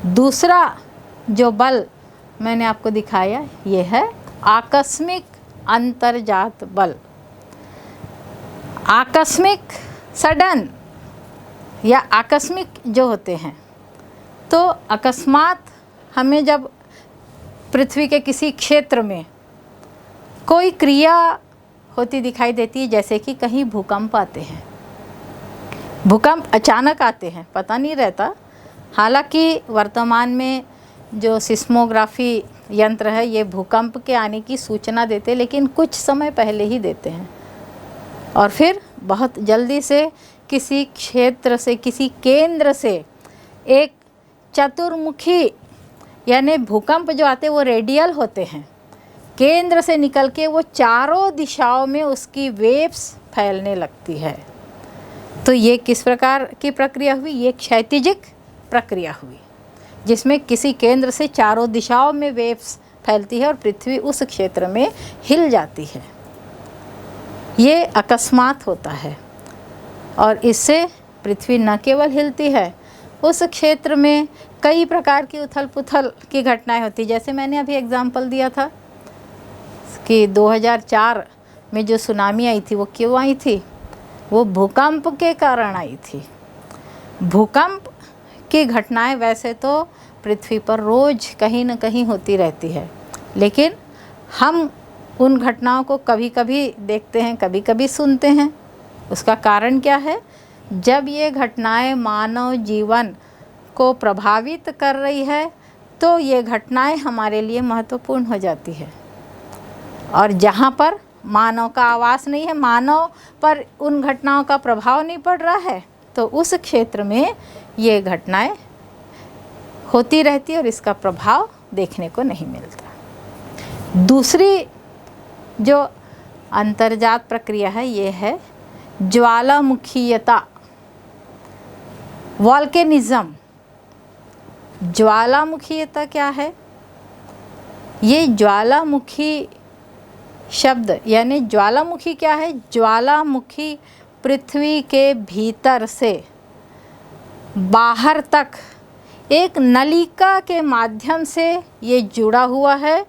दूसरा जो बल मैंने आपको दिखाया ये है आकस्मिक अंतर्जात बल। आकस्मिक सडन या आकस्मिक जो होते हैं, तो अकस्मात हमें जब पृथ्वी के किसी क्षेत्र में कोई क्रिया होती दिखाई देती है, जैसे कि कहीं भूकंप आते हैं, भूकंप अचानक आते हैं, पता नहीं रहता। हालांकि वर्तमान में जो सिस्मोग्राफी यंत्र है ये भूकंप के आने की सूचना देते हैं, लेकिन कुछ समय पहले ही देते हैं और फिर बहुत जल्दी से किसी क्षेत्र से, किसी केंद्र से एक चतुर्मुखी, यानी भूकंप जो आते हैं वो रेडियल होते हैं, केंद्र से निकल के वो चारों दिशाओं में उसकी वेव्स फैलने लगती है। तो ये किस प्रकार की प्रक्रिया हुई? ये क्षैतिजिक प्रक्रिया हुई, जिसमें किसी केंद्र से चारों दिशाओं में वेव्स फैलती है और पृथ्वी उस क्षेत्र में हिल जाती है। ये अकस्मात होता है और इससे पृथ्वी न केवल हिलती है, उस क्षेत्र में कई प्रकार की उथल पुथल की घटनाएं होती। जैसे मैंने अभी एग्जाम्पल दिया था कि 2004 में जो सुनामी आई थी वो क्यों आई थी? वो भूकंप के कारण आई थी। भूकंप की घटनाएं वैसे तो पृथ्वी पर रोज़ कहीं न कहीं होती रहती है, लेकिन हम उन घटनाओं को कभी कभी देखते हैं, कभी कभी सुनते हैं। उसका कारण क्या है? जब ये घटनाएं मानव जीवन को प्रभावित कर रही है तो ये घटनाएं हमारे लिए महत्वपूर्ण हो जाती है। और जहाँ पर मानव का आवास नहीं है, मानव पर उन घटनाओं का प्रभाव नहीं पड़ रहा है, तो उस क्षेत्र में ये घटनाएं होती रहती है और इसका प्रभाव देखने को नहीं मिलता। दूसरी जो अंतर्जात प्रक्रिया है ये है ज्वालामुखीयता, वॉल्केनिज्म। ज्वालामुखीयता क्या है? ये ज्वालामुखी शब्द, यानी ज्वालामुखी क्या है? ज्वालामुखी पृथ्वी के भीतर से बाहर तक एक नलिका के माध्यम से ये जुड़ा हुआ है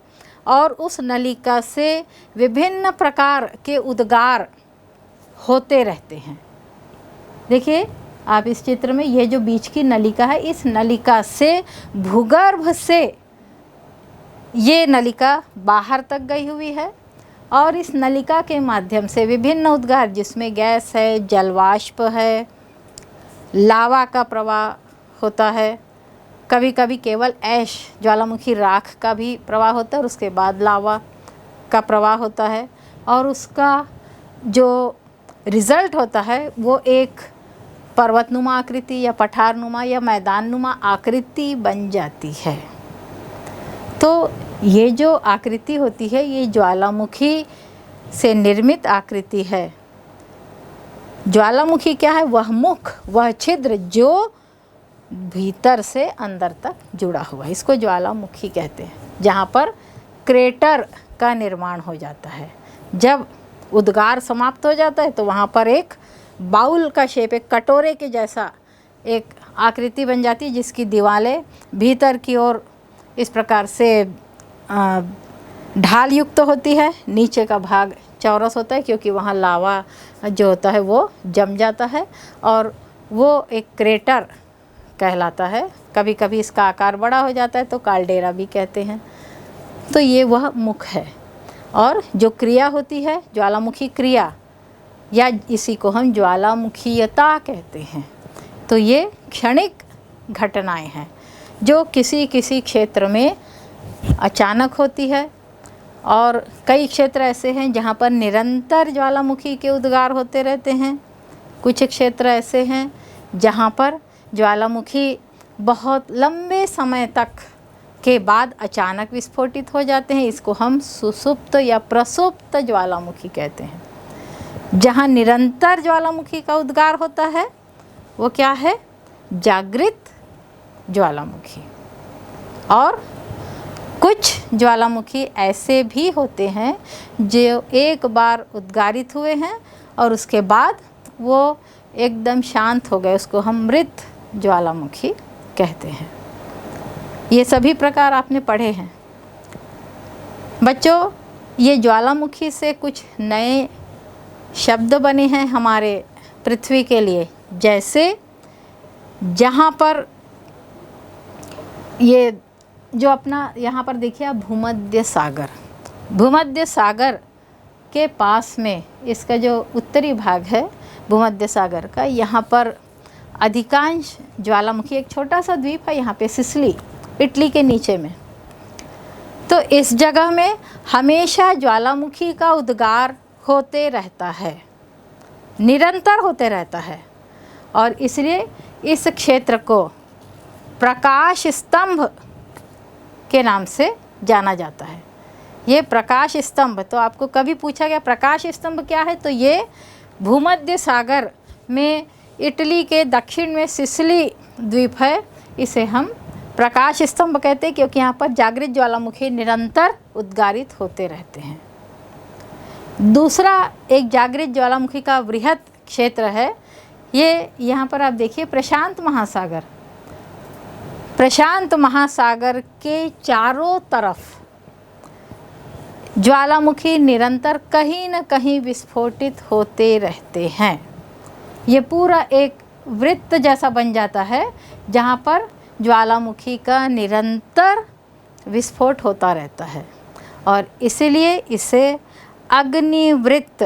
और उस नलिका से विभिन्न प्रकार के उद्गार होते रहते हैं। देखिए आप इस चित्र में, ये जो बीच की नलिका है, इस नलिका से भूगर्भ से ये नलिका बाहर तक गई हुई है और इस नलिका के माध्यम से विभिन्न उद्गार, जिसमें गैस है, जलवाष्प है, लावा का प्रवाह होता है, कभी कभी केवल ऐश ज्वालामुखी राख का भी प्रवाह होता है और उसके बाद लावा का प्रवाह होता है और उसका जो रिज़ल्ट होता है वो एक पर्वतनुमा आकृति या पठारनुमा या मैदाननुमा आकृति बन जाती है। तो ये जो आकृति होती है ये ज्वालामुखी से निर्मित आकृति है। ज्वालामुखी क्या है? वह मुख, वह छिद्र जो भीतर से अंदर तक जुड़ा हुआ है, इसको ज्वालामुखी कहते हैं, जहाँ पर क्रेटर का निर्माण हो जाता है। जब उद्गार समाप्त हो जाता है तो वहाँ पर एक बाउल का शेप, एक कटोरे के जैसा एक आकृति बन जाती है, जिसकी दीवारें भीतर की ओर इस प्रकार से ढाल युक्त होती है। नीचे का भाग चौरस होता है क्योंकि वहाँ लावा जो होता है वो जम जाता है और वो एक क्रेटर कहलाता है। कभी कभी इसका आकार बड़ा हो जाता है तो काल्डेरा भी कहते हैं। तो ये वह मुख है और जो क्रिया होती है ज्वालामुखी क्रिया, या इसी को हम ज्वालामुखीयता कहते हैं। तो ये क्षणिक घटनाएं हैं जो किसी किसी क्षेत्र में अचानक होती है और कई क्षेत्र ऐसे हैं जहाँ पर निरंतर ज्वालामुखी के उद्गार होते रहते हैं। कुछ क्षेत्र ऐसे हैं जहाँ पर ज्वालामुखी बहुत लंबे समय तक के बाद अचानक विस्फोटित हो जाते हैं। इसको हम सुसुप्त या प्रसुप्त ज्वालामुखी कहते हैं। जहाँ निरंतर ज्वालामुखी का उद्गार होता है वो क्या है? जागृत ज्वालामुखी। और कुछ ज्वालामुखी ऐसे भी होते हैं जो एक बार उद्गारित हुए हैं और उसके बाद वो एकदम शांत हो गए, उसको हम मृत ज्वालामुखी कहते हैं। ये सभी प्रकार आपने पढ़े हैं। बच्चों, ये ज्वालामुखी से कुछ नए शब्द बने हैं हमारे पृथ्वी के लिए, जैसे जहाँ पर ये जो अपना यहाँ पर देखिए आप भूमध्य सागर, भूमध्य सागर के पास में इसका जो उत्तरी भाग है भूमध्य सागर का, यहाँ पर अधिकांश ज्वालामुखी, एक छोटा सा द्वीप है यहाँ पे सिसिली, इटली के नीचे में, तो इस जगह में हमेशा ज्वालामुखी का उद्गार होते रहता है, निरंतर होते रहता है, और इसलिए इस क्षेत्र को प्रकाश स्तंभ के नाम से जाना जाता है। ये प्रकाश स्तंभ, तो आपको कभी पूछा गया प्रकाश स्तंभ क्या है, तो ये भूमध्य सागर में इटली के दक्षिण में सिसिली द्वीप है, इसे हम प्रकाश स्तंभ कहते हैं, क्योंकि यहाँ पर जागृत ज्वालामुखी निरंतर उद्गारित होते रहते हैं। दूसरा एक जागृत ज्वालामुखी का वृहद क्षेत्र है, ये यहाँ पर आप देखिए प्रशांत महासागर, प्रशांत महासागर के चारों तरफ ज्वालामुखी निरंतर कहीं न कहीं विस्फोटित होते रहते हैं। ये पूरा एक वृत्त जैसा बन जाता है जहाँ पर ज्वालामुखी का निरंतर विस्फोट होता रहता है, और इसीलिए इसे अग्निवृत्त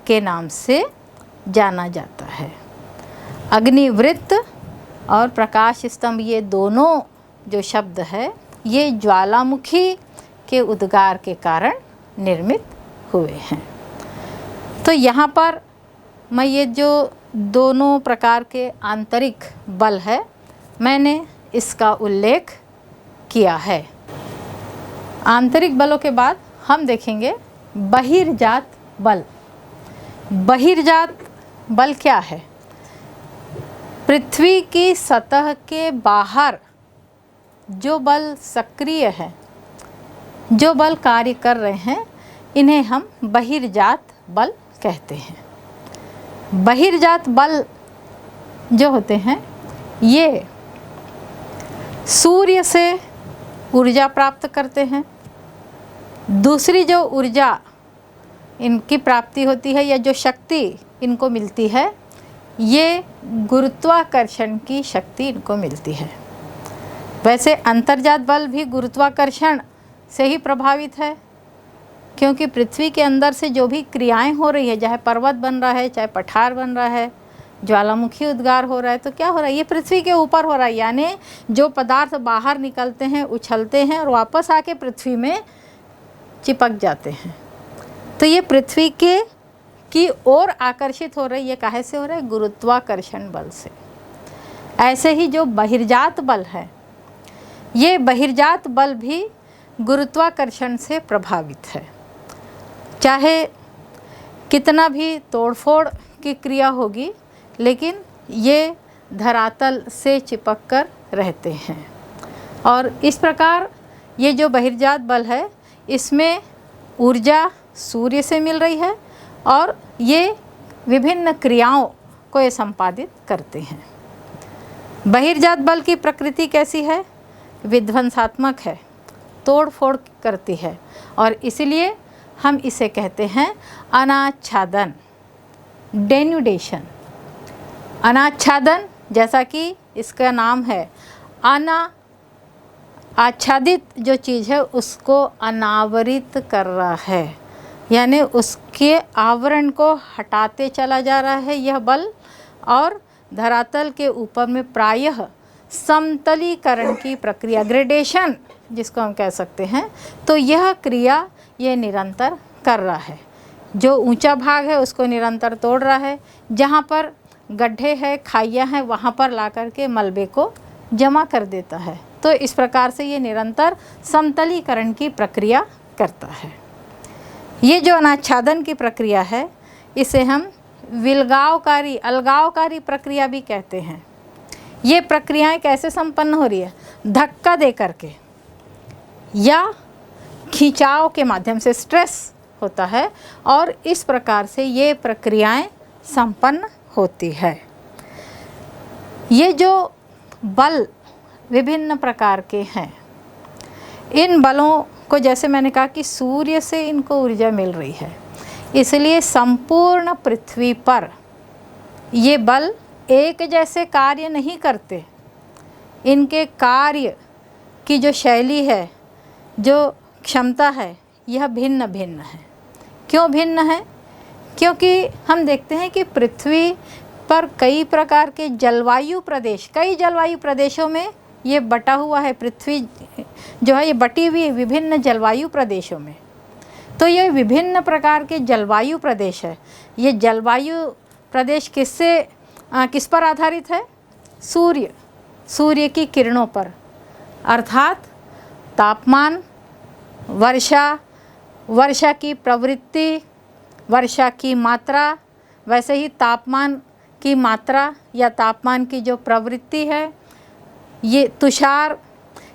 के नाम से जाना जाता है। अग्निवृत्त और प्रकाश स्तंभ, ये दोनों जो शब्द है ये ज्वालामुखी के उद्गार के कारण निर्मित हुए हैं। तो यहाँ पर मैं ये जो दोनों प्रकार के आंतरिक बल है मैंने इसका उल्लेख किया है। आंतरिक बलों के बाद हम देखेंगे बहिर्जात बल। बहिर्जात बल क्या है? पृथ्वी की सतह के बाहर जो बल सक्रिय है, जो बल कार्य कर रहे हैं, इन्हें हम बहिर्जात बल कहते हैं। बहिर्जात बल जो होते हैं ये सूर्य से ऊर्जा प्राप्त करते हैं। दूसरी जो ऊर्जा इनकी प्राप्ति होती है या जो शक्ति इनको मिलती है, ये गुरुत्वाकर्षण की शक्ति इनको मिलती है। वैसे अंतर्जात बल भी गुरुत्वाकर्षण से ही प्रभावित है, क्योंकि पृथ्वी के अंदर से जो भी क्रियाएं हो रही है, चाहे पर्वत बन रहा है, चाहे पठार बन रहा है, ज्वालामुखी उद्गार हो रहा है, तो क्या हो रहा है? ये पृथ्वी के ऊपर हो रहा है, यानी जो पदार्थ बाहर निकलते हैं, उछलते हैं और वापस आके पृथ्वी में चिपक जाते हैं, तो ये पृथ्वी की ओर आकर्षित हो रही है। काहे से हो रहा है? गुरुत्वाकर्षण बल से। ऐसे ही जो बहिर्जात बल है, ये बहिर्जात बल भी गुरुत्वाकर्षण से प्रभावित है। चाहे कितना भी तोड़फोड़ की क्रिया होगी, लेकिन ये धरातल से चिपक कर रहते हैं। और इस प्रकार ये जो बहिर्जात बल है, इसमें ऊर्जा सूर्य से मिल रही है और ये विभिन्न क्रियाओं को ये संपादित करते हैं। बहिर्जात बल की प्रकृति कैसी है? विध्वंसात्मक है, तोड़ फोड़ करती है, और इसलिए हम इसे कहते हैं अनाच्छादन, डेन्यूडेशन। अनाच्छादन, जैसा कि इसका नाम है, आच्छादित जो चीज़ है उसको अनावरित कर रहा है, यानी उसके आवरण को हटाते चला जा रहा है यह बल, और धरातल के ऊपर में प्रायः समतलीकरण की प्रक्रिया, ग्रेडेशन जिसको हम कह सकते हैं, तो यह क्रिया ये निरंतर कर रहा है। जो ऊंचा भाग है उसको निरंतर तोड़ रहा है, जहाँ पर गड्ढे हैं, खाइयाँ हैं, वहाँ पर ला कर के मलबे को जमा कर देता है। तो इस प्रकार से ये निरंतर समतलीकरण की प्रक्रिया करता है। ये जो अनाच्छादन की प्रक्रिया है, इसे हम विलगावकारी, अलगावकारी प्रक्रिया भी कहते हैं। ये प्रक्रियाएं कैसे संपन्न हो रही है? धक्का दे करके या खिंचाव के माध्यम से, स्ट्रेस होता है, और इस प्रकार से ये प्रक्रियाएं संपन्न होती है। ये जो बल विभिन्न प्रकार के हैं। इन बलों को, जैसे मैंने कहा कि सूर्य से इनको ऊर्जा मिल रही है, इसलिए संपूर्ण पृथ्वी पर ये बल एक जैसे कार्य नहीं करते। इनके कार्य की जो शैली है, जो क्षमता है, यह भिन्न भिन्न है। क्यों भिन्न है? क्योंकि हम देखते हैं कि पृथ्वी पर कई प्रकार के जलवायु प्रदेश, कई जलवायु प्रदेशों में ये बटा हुआ है। पृथ्वी जो है ये बटी हुई विभिन्न जलवायु प्रदेशों में। तो ये विभिन्न प्रकार के जलवायु प्रदेश है। ये जलवायु प्रदेश किस पर आधारित है? सूर्य की किरणों पर, अर्थात तापमान, वर्षा की प्रवृत्ति, वर्षा की मात्रा, वैसे ही तापमान की मात्रा या तापमान की जो प्रवृत्ति है, ये तुषार,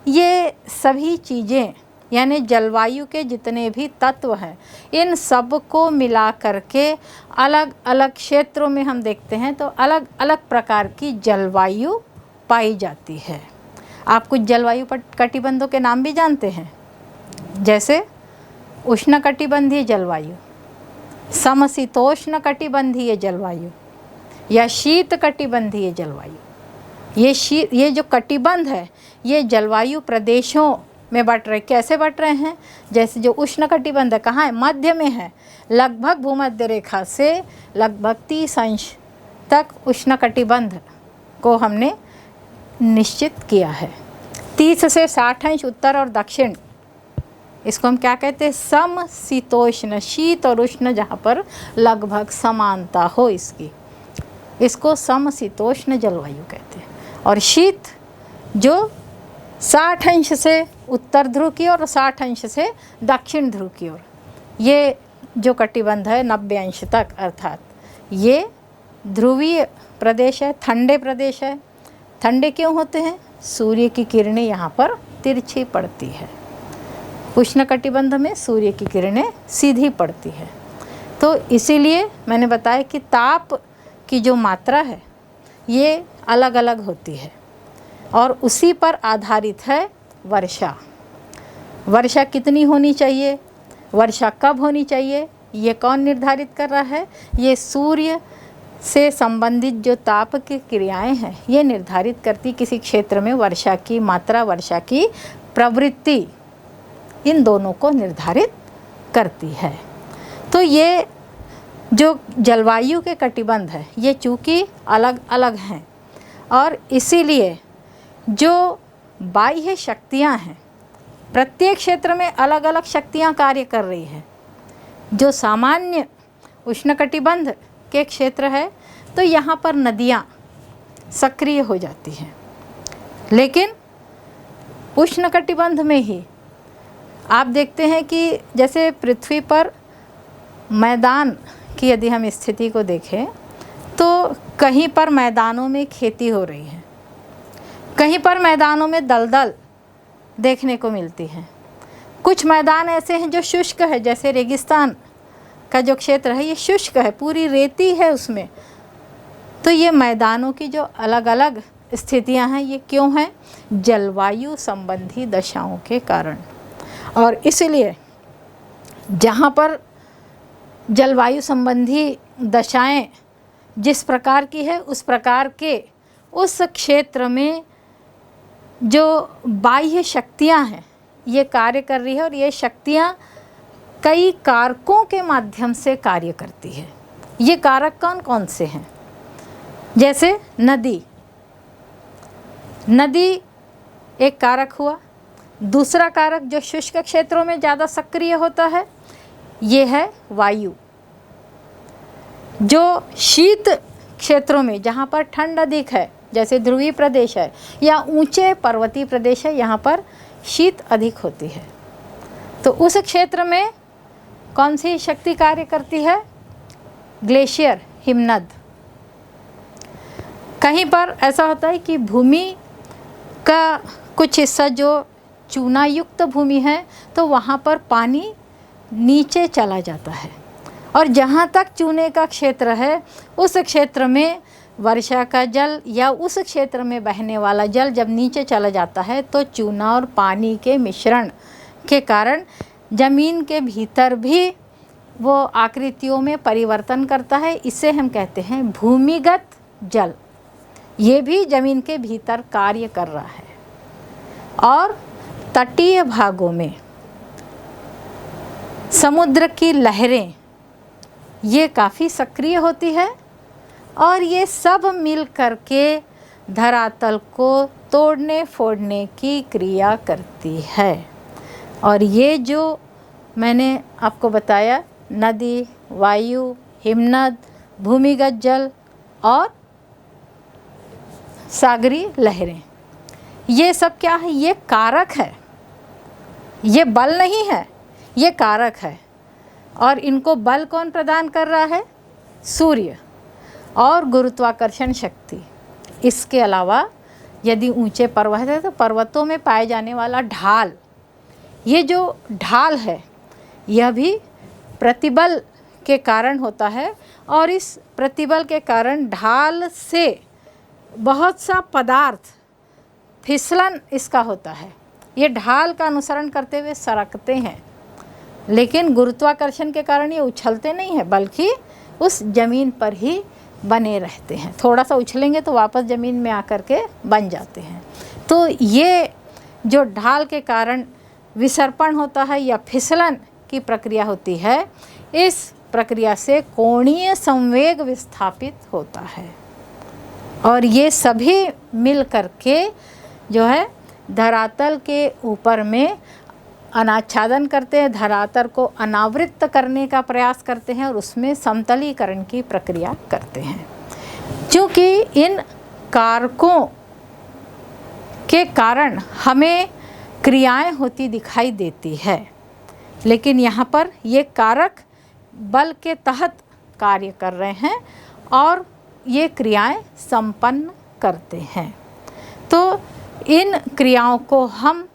ये सभी चीज़ें यानी जलवायु के जितने भी तत्व हैं, इन सब को मिला करके अलग अलग क्षेत्रों में हम देखते हैं तो अलग अलग प्रकार की जलवायु पाई जाती है। आप कुछ जलवायु कटिबंधों के नाम भी जानते हैं, जैसे उष्णकटिबंधीय जलवायु, समशीतोष्ण कटिबंधीय जलवायु या शीत कटिबंधीय जलवायु। ये जो कटिबंध है, ये जलवायु प्रदेशों में बट रहे। कैसे बट रहे हैं? जैसे जो उष्ण कटिबंध है, कहाँ है? मध्य में है। लगभग भूमध्य रेखा से लगभग 30 अंश तक उष्ण कटिबंध को हमने निश्चित किया है। 30 से 60 अंश उत्तर और दक्षिण, इसको हम क्या कहते हैं? समशीतोष्ण, शीत और उष्ण जहाँ पर लगभग समानता हो इसको समशीतोष्ण जलवायु कहते हैं। और शीत जो 60 अंश से उत्तर ध्रुव की ओर और 60 अंश से दक्षिण ध्रुव की ओर, ये जो कटिबंध है 90 अंश तक, अर्थात ये ध्रुवीय प्रदेश है, ठंडे प्रदेश है। ठंडे क्यों होते हैं? सूर्य की किरणें यहाँ पर तिरछी पड़ती है। उष्ण कटिबंध में सूर्य की किरणें सीधी पड़ती है। तो इसीलिए मैंने बताया कि ताप की जो मात्रा है ये अलग अलग होती है और उसी पर आधारित है वर्षा। वर्षा कितनी होनी चाहिए, वर्षा कब होनी चाहिए, ये कौन निर्धारित कर रहा है? ये सूर्य से संबंधित जो ताप की क्रियाएं हैं ये निर्धारित करती किसी क्षेत्र में वर्षा की मात्रा, वर्षा की प्रवृत्ति, इन दोनों को निर्धारित करती है। तो ये जो जलवायु के कटिबंध है ये चूँकि अलग अलग हैं और इसीलिए जो बाह्य शक्तियाँ हैं, प्रत्येक क्षेत्र में अलग अलग शक्तियाँ कार्य कर रही हैं। जो सामान्य उष्णकटिबंध के क्षेत्र है तो यहाँ पर नदियाँ सक्रिय हो जाती हैं, लेकिन उष्णकटिबंध में ही आप देखते हैं कि जैसे पृथ्वी पर मैदान की यदि हम स्थिति को देखें तो कहीं पर मैदानों में खेती हो रही है, कहीं पर मैदानों में दलदल देखने को मिलती है। कुछ मैदान ऐसे हैं जो शुष्क है, जैसे रेगिस्तान का जो क्षेत्र है ये शुष्क है, पूरी रेती है उसमें। तो ये मैदानों की जो अलग अलग स्थितियां हैं ये क्यों हैं? जलवायु संबंधी दशाओं के कारण। और इसलिए जहाँ पर जलवायु संबंधी दशाएं जिस प्रकार की है उस प्रकार के उस क्षेत्र में जो बाह्य शक्तियां हैं ये कार्य कर रही है और ये शक्तियां कई कारकों के माध्यम से कार्य करती है। ये कारक कौन कौन से हैं? जैसे नदी एक कारक हुआ। दूसरा कारक जो शुष्क क्षेत्रों में ज़्यादा सक्रिय होता है ये है वायु। जो शीत क्षेत्रों में जहाँ पर ठंड अधिक है, जैसे ध्रुवीय प्रदेश है या ऊंचे पर्वतीय प्रदेश है, यहाँ पर शीत अधिक होती है। तो उस क्षेत्र में कौन सी शक्ति कार्य करती है? ग्लेशियर, हिमनद। कहीं पर ऐसा होता है कि भूमि का कुछ हिस्सा जो चूना युक्त भूमि है तो वहाँ पर पानी नीचे चला जाता है और जहाँ तक चूने का क्षेत्र है उस क्षेत्र में वर्षा का जल या उस क्षेत्र में बहने वाला जल जब नीचे चला जाता है तो चूना और पानी के मिश्रण के कारण ज़मीन के भीतर भी वो आकृतियों में परिवर्तन करता है। इसे हम कहते हैं भूमिगत जल। ये भी ज़मीन के भीतर कार्य कर रहा है। और तटीय भागों में समुद्र की लहरें ये काफ़ी सक्रिय होती है और ये सब मिल कर के धरातल को तोड़ने फोड़ने की क्रिया करती है। और ये जो मैंने आपको बताया, नदी, वायु, हिमनद, भूमिगत जल और सागरीय लहरें, ये सब क्या है? ये कारक है, ये बल नहीं है, ये कारक है। और इनको बल कौन प्रदान कर रहा है? सूर्य और गुरुत्वाकर्षण शक्ति। इसके अलावा यदि ऊंचे पर्वत है तो पर्वतों में पाए जाने वाला ढाल, ये जो ढाल है यह भी प्रतिबल के कारण होता है। और इस प्रतिबल के कारण ढाल से बहुत सा पदार्थ फिसलन इसका होता है। ये ढाल का अनुसरण करते हुए सरकते हैं, लेकिन गुरुत्वाकर्षण के कारण ये उछलते नहीं हैं, बल्कि उस ज़मीन पर ही बने रहते हैं। थोड़ा सा उछलेंगे तो वापस ज़मीन में आकर के बन जाते हैं। तो ये जो ढाल के कारण विसर्पण होता है या फिसलन की प्रक्रिया होती है, इस प्रक्रिया से कोणीय संवेग विस्थापित होता है। और ये सभी मिल कर के जो है धरातल के ऊपर में अनाच्छादन करते हैं, धरातल को अनावृत करने का प्रयास करते हैं और उसमें समतलीकरण की प्रक्रिया करते हैं। क्योंकि इन कारकों के कारण हमें क्रियाएं होती दिखाई देती है, लेकिन यहाँ पर ये कारक बल के तहत कार्य कर रहे हैं और ये क्रियाएं संपन्न करते हैं। तो इन क्रियाओं को हम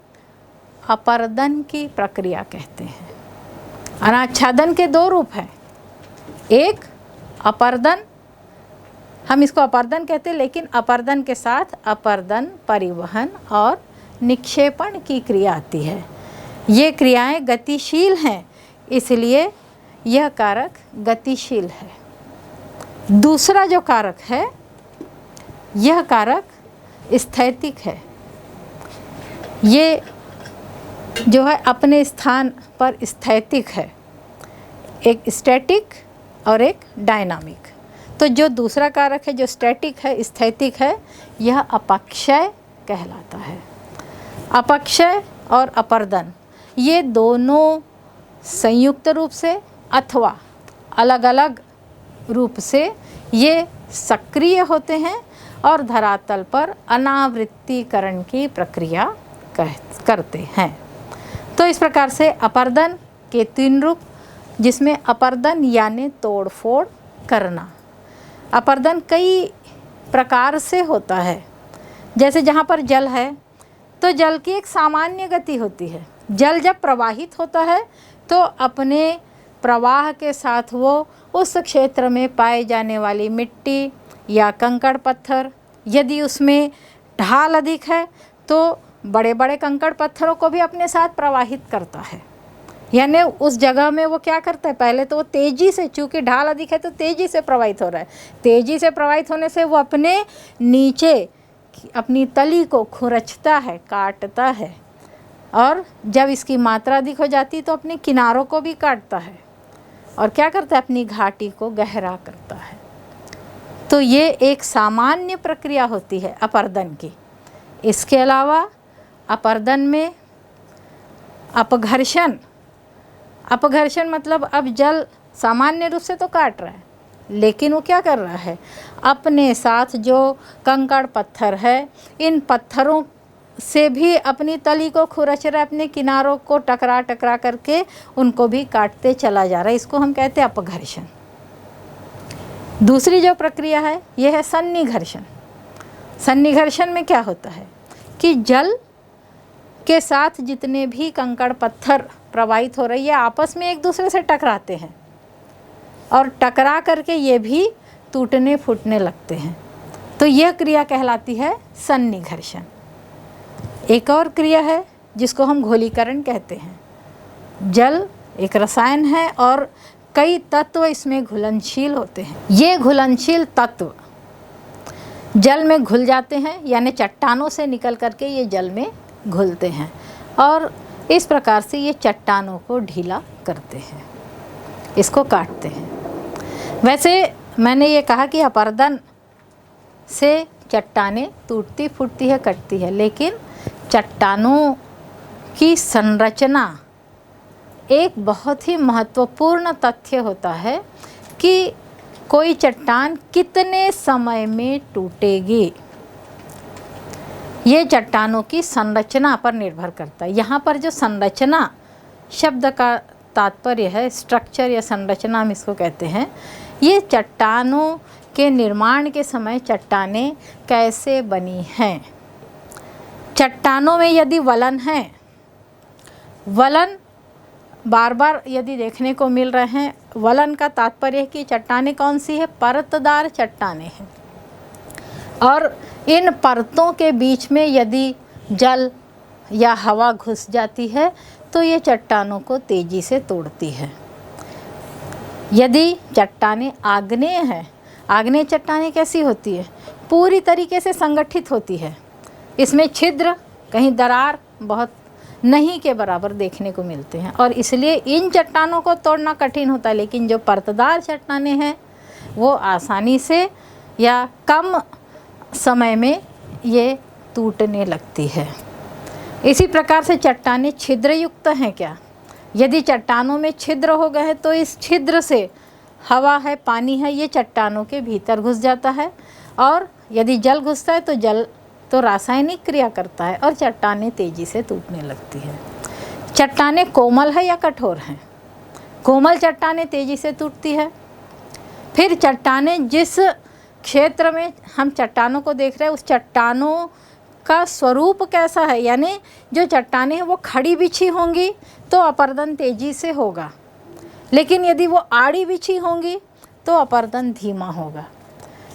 अपर्दन की प्रक्रिया कहते हैं। अनाच्छादन के दो रूप हैं, एक अपर्दन, हम इसको अपर्दन कहते हैं, लेकिन अपर्दन के साथ अपर्दन, परिवहन और निक्षेपण की क्रिया आती है। ये क्रियाएं गतिशील हैं, इसलिए यह कारक गतिशील है। दूसरा जो कारक है, यह कारक स्थैतिक है। ये जो है अपने स्थान पर स्थैतिक है, एक स्टैटिक और एक डायनामिक। तो जो दूसरा कारक है जो स्टैटिक है, स्थैतिक है, यह अपक्षय कहलाता है। अपक्षय और अपर्दन ये दोनों संयुक्त रूप से अथवा अलग अलग रूप से ये सक्रिय होते हैं और धरातल पर अनावृत्तीकरण की प्रक्रिया करते हैं। तो इस प्रकार से अपर्दन के तीन रूप, जिसमें अपर्दन यानी तोड़फोड़ करना। अपर्दन कई प्रकार से होता है। जैसे जहाँ पर जल है तो जल की एक सामान्य गति होती है। जल जब प्रवाहित होता है तो अपने प्रवाह के साथ वो उस क्षेत्र में पाए जाने वाली मिट्टी या कंकड़ पत्थर, यदि उसमें ढाल अधिक है तो बड़े बड़े कंकड़ पत्थरों को भी अपने साथ प्रवाहित करता है। यानी उस जगह में वो क्या करता है, पहले तो वो तेज़ी से, चूँकि ढाल अधिक है तो तेज़ी से प्रवाहित हो रहा है। तेज़ी से प्रवाहित होने से वो अपने नीचे अपनी तली को खुरचता है, काटता है, और जब इसकी मात्रा अधिक हो जाती है तो अपने किनारों को भी काटता है और क्या करता है, अपनी घाटी को गहरा करता है। तो ये एक सामान्य प्रक्रिया होती है अपर्दन की। इसके अलावा अपर्दन में अपघर्षण, अपघर्षण मतलब अब जल सामान्य रूप से तो काट रहा है, लेकिन वो क्या कर रहा है, अपने साथ जो कंकड़ पत्थर है, इन पत्थरों से भी अपनी तली को खुरच रहा है, अपने किनारों को टकरा टकरा करके उनको भी काटते चला जा रहा है। इसको हम कहते हैं अपघर्षण। दूसरी जो प्रक्रिया है यह है सन्निघर्षण। सन्निघर्षण में क्या होता है कि जल के साथ जितने भी कंकड़ पत्थर प्रवाहित हो रही है आपस में एक दूसरे से टकराते हैं और टकरा करके ये भी टूटने फूटने लगते हैं। तो यह क्रिया कहलाती है सन्निघर्षण। एक और क्रिया है जिसको हम घोलीकरण कहते हैं। जल एक रसायन है और कई तत्व इसमें घुलनशील होते हैं। ये घुलनशील तत्व जल में घुल जाते हैं, यानी चट्टानों से निकल करके ये जल में घुलते हैं और इस प्रकार से ये चट्टानों को ढीला करते हैं, इसको काटते हैं। वैसे मैंने ये कहा कि अपरदन से चट्टानें टूटती फूटती है, कटती है, लेकिन चट्टानों की संरचना एक बहुत ही महत्वपूर्ण तथ्य होता है कि कोई चट्टान कितने समय में टूटेगी, ये चट्टानों की संरचना पर निर्भर करता है। यहाँ पर जो संरचना शब्द का तात्पर्य है, स्ट्रक्चर या संरचना हम इसको कहते हैं, ये चट्टानों के निर्माण के समय चट्टानें कैसे बनी हैं। चट्टानों में यदि वलन है, वलन बार बार यदि देखने को मिल रहे हैं, वलन का तात्पर्य है कि चट्टानें कौन सी है, परतदार चट्टानें हैं और इन परतों के बीच में यदि जल या हवा घुस जाती है तो ये चट्टानों को तेजी से तोड़ती है। यदि चट्टानें आग्नेय है, आग्नेय चट्टानें कैसी होती है, पूरी तरीके से संगठित होती है, इसमें छिद्र कहीं दरार बहुत नहीं के बराबर देखने को मिलते हैं और इसलिए इन चट्टानों को तोड़ना कठिन होता है। लेकिन जो परतदार चट्टानें हैं वो आसानी से या कम समय में ये टूटने लगती है। इसी प्रकार से चट्टानें छिद्रयुक्त हैं क्या, यदि चट्टानों में छिद्र हो गए हैं तो इस छिद्र से हवा है, पानी है, ये चट्टानों के भीतर घुस जाता है और यदि जल घुसता है तो जल तो रासायनिक क्रिया करता है और चट्टानें तेज़ी से टूटने लगती है। चट्टानें कोमल है या कठोर हैं, कोमल चट्टानें तेज़ी से टूटती है। फिर चट्टानें जिस क्षेत्र में हम चट्टानों को देख रहे हैं उस चट्टानों का स्वरूप कैसा है, यानी जो चट्टानें हैं वो खड़ी बिछी होंगी तो अपरदन तेज़ी से होगा, लेकिन यदि वो आड़ी बिछी होंगी तो अपरदन धीमा होगा।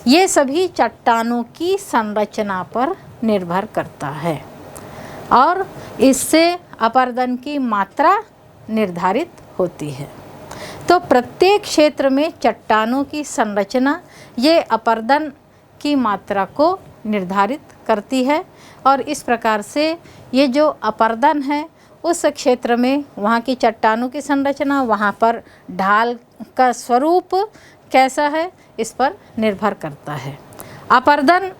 ये सभी चट्टानों की संरचना पर निर्भर करता है और इससे अपरदन की मात्रा निर्धारित होती है। तो प्रत्येक क्षेत्र में चट्टानों की संरचना ये अपरदन की मात्रा को निर्धारित करती है और इस प्रकार से ये जो अपरदन है उस क्षेत्र में वहाँ की चट्टानों की संरचना, वहाँ पर ढाल का स्वरूप कैसा है, इस पर निर्भर करता है। अपरदन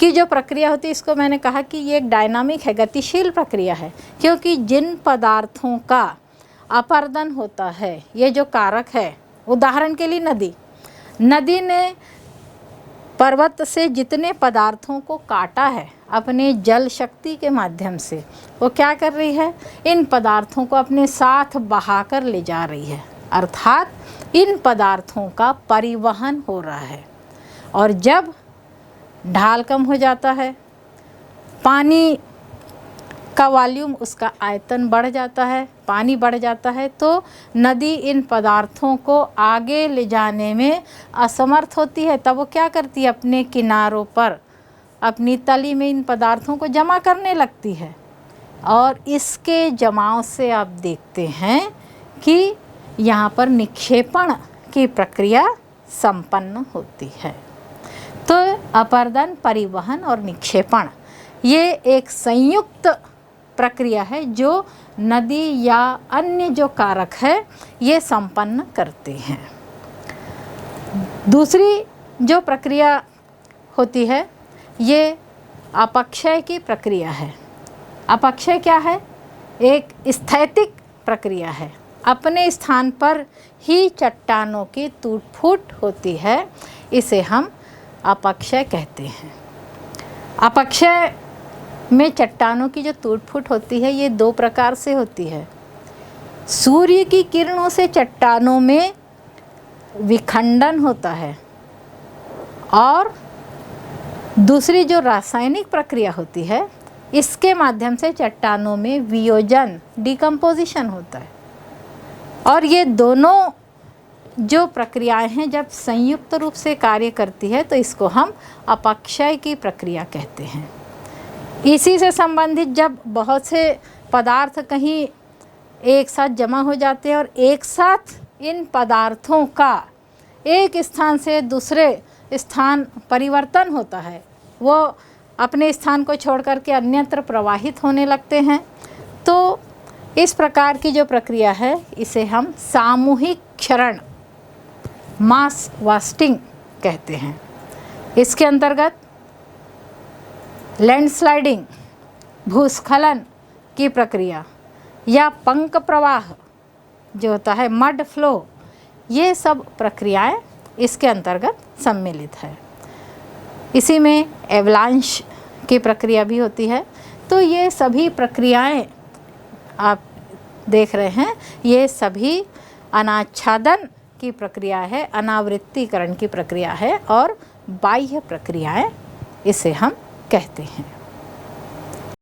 की जो प्रक्रिया होती है इसको मैंने कहा कि ये एक डायनामिक है, गतिशील प्रक्रिया है, क्योंकि जिन पदार्थों का अपरदन होता है, ये जो कारक है, उदाहरण के लिए नदी ने पर्वत से जितने पदार्थों को काटा है अपने जल शक्ति के माध्यम से, वो क्या कर रही है, इन पदार्थों को अपने साथ बहाकर ले जा रही है, अर्थात इन पदार्थों का परिवहन हो रहा है। और जब ढाल कम हो जाता है, पानी का वॉल्यूम, उसका आयतन बढ़ जाता है, पानी बढ़ जाता है, तो नदी इन पदार्थों को आगे ले जाने में असमर्थ होती है। तब वो क्या करती है, अपने किनारों पर अपनी तली में इन पदार्थों को जमा करने लगती है और इसके जमाव से आप देखते हैं कि यहाँ पर निक्षेपण की प्रक्रिया संपन्न होती है। तो अपरदन, परिवहन और निक्षेपण ये एक संयुक्त प्रक्रिया है जो नदी या अन्य जो कारक है ये संपन्न करते हैं। दूसरी जो प्रक्रिया होती है ये अपक्षय की प्रक्रिया है। अपक्षय क्या है, एक स्थैतिक प्रक्रिया है, अपने स्थान पर ही चट्टानों की टूट फूट होती है, इसे हम अपक्षय कहते हैं। अपक्षय में चट्टानों की जो टूट फूट होती है ये दो प्रकार से होती है। सूर्य की किरणों से चट्टानों में विखंडन होता है और दूसरी जो रासायनिक प्रक्रिया होती है इसके माध्यम से चट्टानों में वियोजन, डिकम्पोजिशन होता है। और ये दोनों जो प्रक्रियाएं हैं जब संयुक्त रूप से कार्य करती है तो इसको हम अपक्षय की प्रक्रिया कहते हैं। इसी से संबंधित जब बहुत से पदार्थ कहीं एक साथ जमा हो जाते हैं और एक साथ इन पदार्थों का एक स्थान से दूसरे स्थान परिवर्तन होता है, वो अपने स्थान को छोड़ कर के अन्यत्र प्रवाहित होने लगते हैं, तो इस प्रकार की जो प्रक्रिया है इसे हम सामूहिक क्षरण मास वास्टिंग कहते हैं। इसके अंतर्गत लैंडस्लाइडिंग भूस्खलन की प्रक्रिया या पंक प्रवाह जो होता है मड फ्लो, ये सब प्रक्रियाएं इसके अंतर्गत सम्मिलित है। इसी में एवलांश की प्रक्रिया भी होती है। तो ये सभी प्रक्रियाएं आप देख रहे हैं, ये सभी अनाच्छादन की प्रक्रिया है, अनावृत्तीकरण की प्रक्रिया है और बाह्य प्रक्रियाएं इसे हम कहते हैं।